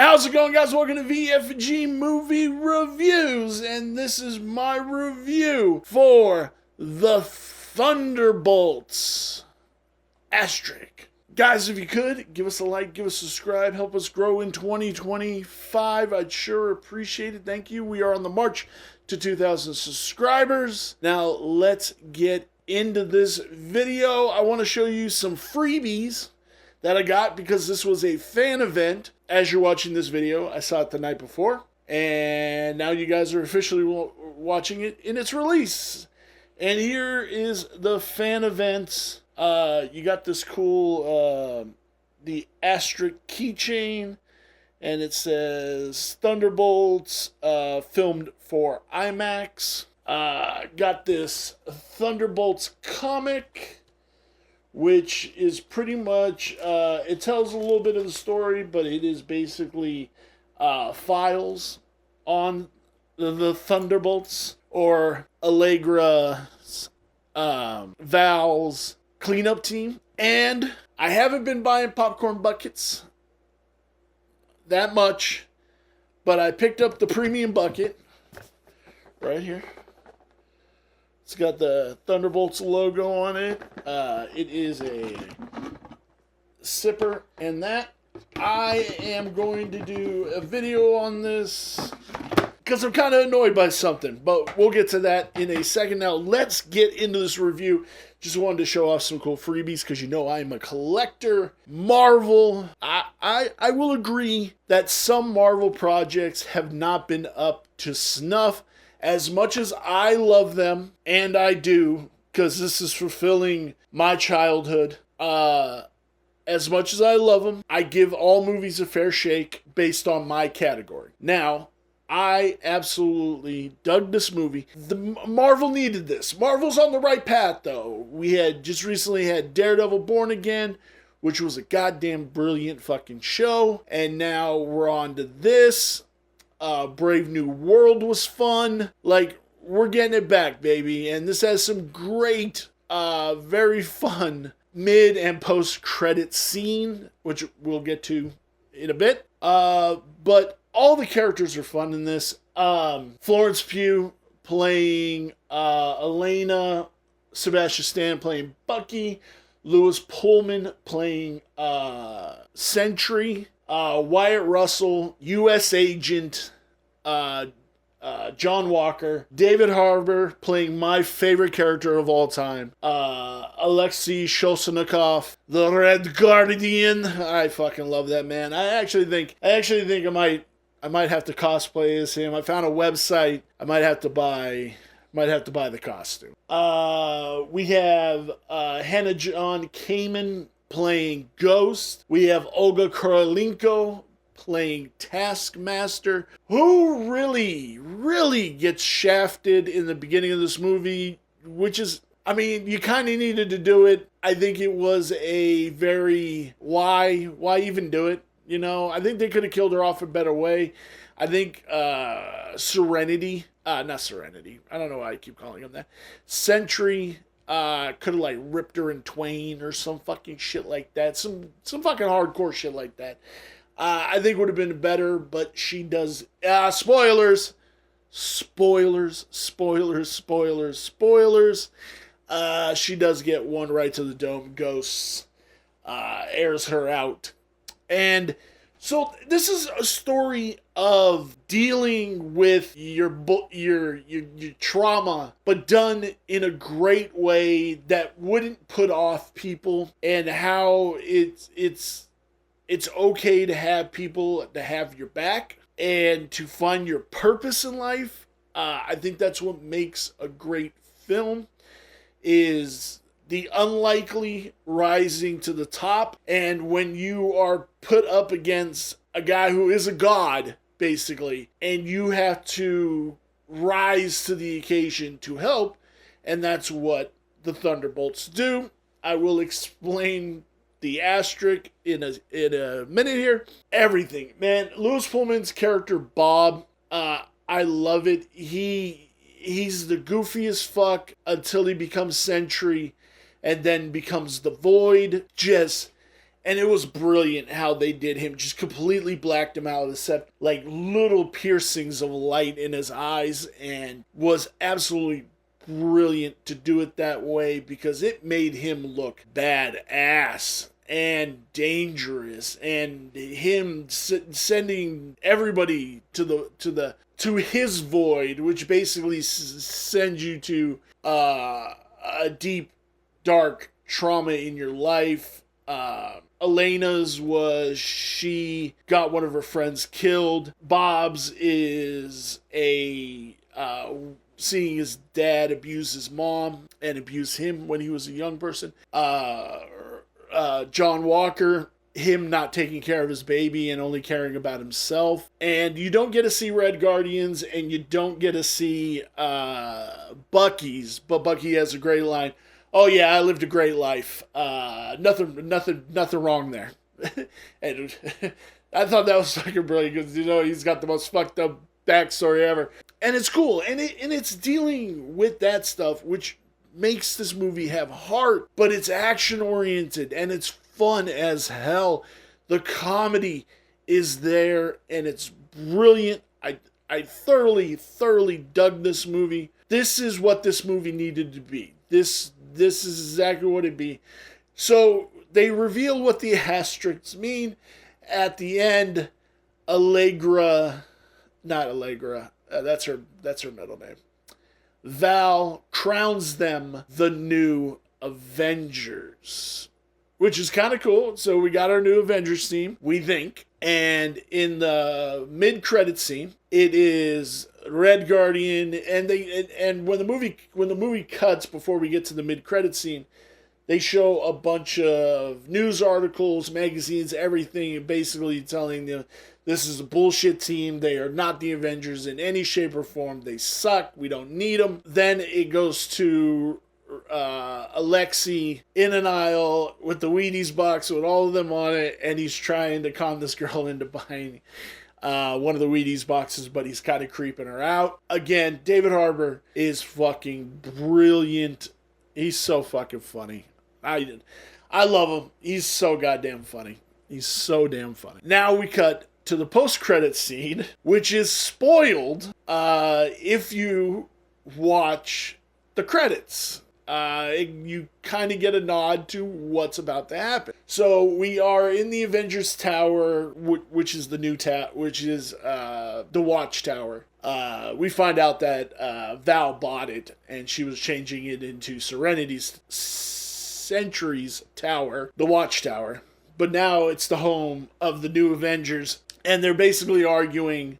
How's it going, guys? Welcome to VFG Movie Reviews, and this is my review for the Thunderbolts. Asterisk. Guys, if you could, give us a like, give us a subscribe, help us grow in 2025. I'd sure appreciate it. Thank you. We are on the march to 2,000 subscribers. Now, let's get into this video. I want to show you some freebies that I got because this was a fan event. As you're watching this video, I saw it the night before, and now you guys are officially watching it in its release. And here is the fan events. You got this cool, the asterisk keychain, and it says Thunderbolts, filmed for IMAX. Got this Thunderbolts comic, which is pretty much, it tells a little bit of the story, but it is basically files on the Thunderbolts, or Allegra's, Val's cleanup team. And I haven't been buying popcorn buckets that much, but I picked up the premium bucket right here. It's got the Thunderbolts logo on it. It is a sipper, and that I am going to do a video on this because I'm kind of annoyed by something, but we'll get to that in a second. Now, let's get into this review. Just wanted to show off some cool freebies because you know I'm a collector. Marvel, I will agree that some Marvel projects have not been up to snuff. As much as I love them, and I do, because this is fulfilling my childhood, as much as I love them, I give all movies a fair shake based on my category. Now, I absolutely dug this movie. Marvel needed this. Marvel's on the right path, though. We had just recently had Daredevil Born Again, which was a goddamn brilliant fucking show, and now we're on to this. Brave New World was fun. Like, we're getting it back, baby. And this has some great, very fun mid and post-credit scene, which we'll get to in a bit. But all the characters are fun in this. Florence Pugh playing Elena, Sebastian Stan playing Bucky, Lewis Pullman playing Sentry, Wyatt Russell, U.S. Agent, John Walker, David Harbour playing my favorite character of all time, Alexei Shostakov, the Red Guardian. I fucking love that man. I actually think I might have to cosplay as him. I found a website. I might have to buy the costume. We have Hannah John Kamen playing Ghost. We have Olga Kurylenko playing Taskmaster, who really gets shafted in the beginning of this movie, which is, I mean, you kind of needed to do it. I think it was a very, why even do it? You know, I think they could have killed her off a better way. I think Serenity, not Serenity, I don't know why I keep calling him that, Sentry, could have like ripped her in twain or some fucking shit like that. Some fucking hardcore shit like that. I think would have been better, but she does. Spoilers. She does get one right to the dome. Ghosts airs her out, and so this is a story of dealing with your trauma, but done in a great way that wouldn't put off people, and how it's okay to have people to have your back and to find your purpose in life. I think that's what makes a great film, is the unlikely rising to the top. And when you are put up against a guy who is a god, basically, and you have to rise to the occasion to help, and that's what the Thunderbolts do. I will explain the asterisk in a minute here. Everything, man. Lewis Pullman's character Bob, I love it. He's the goofiest fuck until he becomes Sentry, and then becomes the Void. And it was brilliant how they did him, just completely blacked him out, except like little piercings of light in his eyes, and was absolutely brilliant to do it that way because it made him look badass and dangerous, and him sending everybody to his void, which basically sends you to a deep, dark trauma in your life. Elena's was she got one of her friends killed. Bob's is seeing his dad abuse his mom and abuse him when he was a young person. John Walker, him not taking care of his baby and only caring about himself. And you don't get to see Red Guardians, and you don't get to see Bucky's, but Bucky has a great line. Oh yeah, I lived a great life. Nothing wrong there. And I thought that was fucking brilliant because he's got the most fucked up backstory ever, and it's cool, and it's dealing with that stuff, which makes this movie have heart, but it's action oriented and it's fun as hell. The comedy is there and it's brilliant. I thoroughly dug this movie. This is what this movie needed to be. This is exactly what it'd be. So they reveal what the asterisks mean at the end. Not Allegra. That's her middle name. Val crowns them the new Avengers, which is kind of cool. So we got our new Avengers team, we think. And in the mid-credit scene, it is Red Guardian, and when the movie cuts before we get to the mid-credit scene, they show a bunch of news articles, magazines, everything, basically telling them this is a bullshit team. They are not the Avengers in any shape or form. They suck. We don't need them. Then it goes to Alexei in an aisle with the Wheaties box with all of them on it, and he's trying to con this girl into buying one of the Wheaties boxes, but he's kind of creeping her out. Again, David Harbour is fucking brilliant. He's so fucking funny. I love him. He's so goddamn funny. He's so damn funny. Now we cut to the post-credit scene, which is spoiled if you watch the credits. You kind of get a nod to what's about to happen. So we are in the Avengers Tower, which is the new which is the Watchtower. We find out that Val bought it, and she was changing it into Serenity's Sentry's Tower, the Watchtower. But now it's the home of the new Avengers, and they're basically arguing.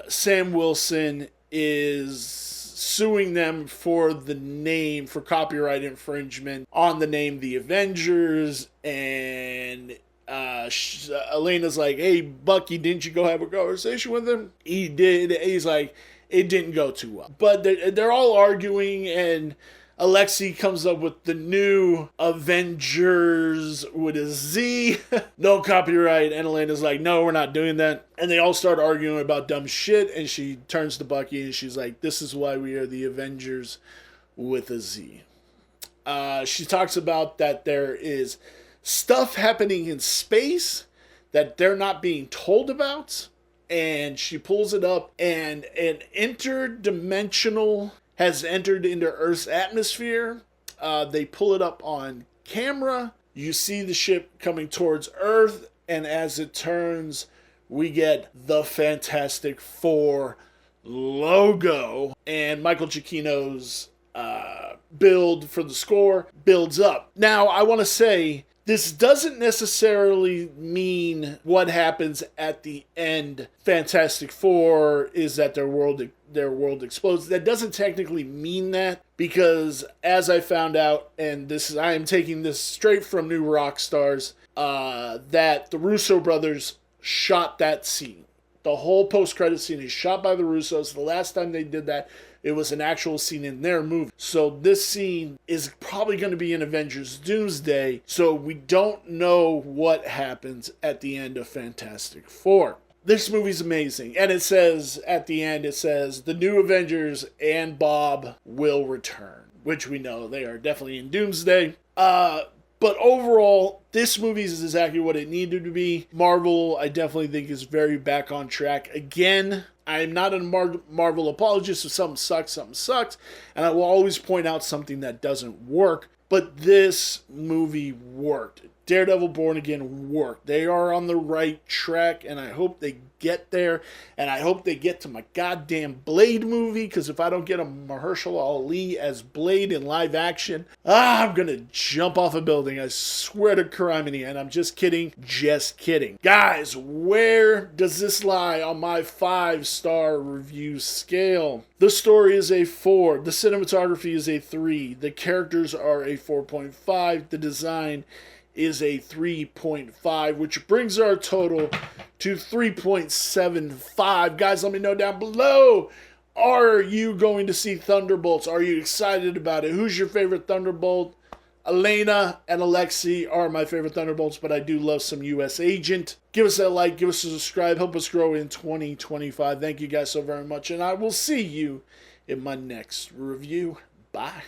Sam Wilson is suing them for the name, for copyright infringement on the name The Avengers, and Elena's like, hey, Bucky, didn't you go have a conversation with him? He did. He's like, it didn't go too well. But they're all arguing, and Alexei comes up with the new Avengers with a Z. No copyright. And Elena's like, no, we're not doing that. And they all start arguing about dumb shit. And she turns to Bucky and she's like, this is why we are the Avengers with a Z. She talks about that there is stuff happening in space that they're not being told about. And she pulls it up, and an interdimensional has entered into Earth's atmosphere. They pull it up on camera. You see the ship coming towards Earth, and as it turns, we get the Fantastic Four logo. And Michael Giacchino's build for the score builds up. Now, I want to say, this doesn't necessarily mean what happens at the end. Fantastic Four is that their world explodes. That doesn't technically mean that, because as I found out, and I am taking this straight from New Rockstars, that the Russo brothers shot that scene. The whole post-credit scene is shot by the Russos. The last time they did that, it was an actual scene in their movie. So this scene is probably going to be in Avengers Doomsday. So we don't know what happens at the end of Fantastic Four. This movie's amazing. And it says, at the end, the new Avengers and Bob will return. Which we know they are definitely in Doomsday. But overall, this movie is exactly what it needed to be. Marvel, I definitely think, is very back on track. Again, I'm not a Marvel apologist. If something sucks. And I will always point out something that doesn't work. But this movie worked. Daredevil Born Again worked. They are on the right track, and I hope they get there. And I hope they get to my goddamn Blade movie, because if I don't get a Mahershala Ali as Blade in live action, I'm going to jump off a building. I swear to Criminy, and I'm just kidding. Just kidding. Guys, where does this lie on my 5-star review scale? The story is a 4. The cinematography is a 3. The characters are a 4.5. The design is a 3.5, which brings our total to 3.75. Guys, let me know down below. Are you going to see Thunderbolts? Are you excited about it? Who's your favorite Thunderbolt? Elena and Alexei are my favorite Thunderbolts, but I do love some U.S. Agent. Give us that like, give us a subscribe, help us grow in 2025. Thank you guys so very much, and I will see you in my next review. Bye.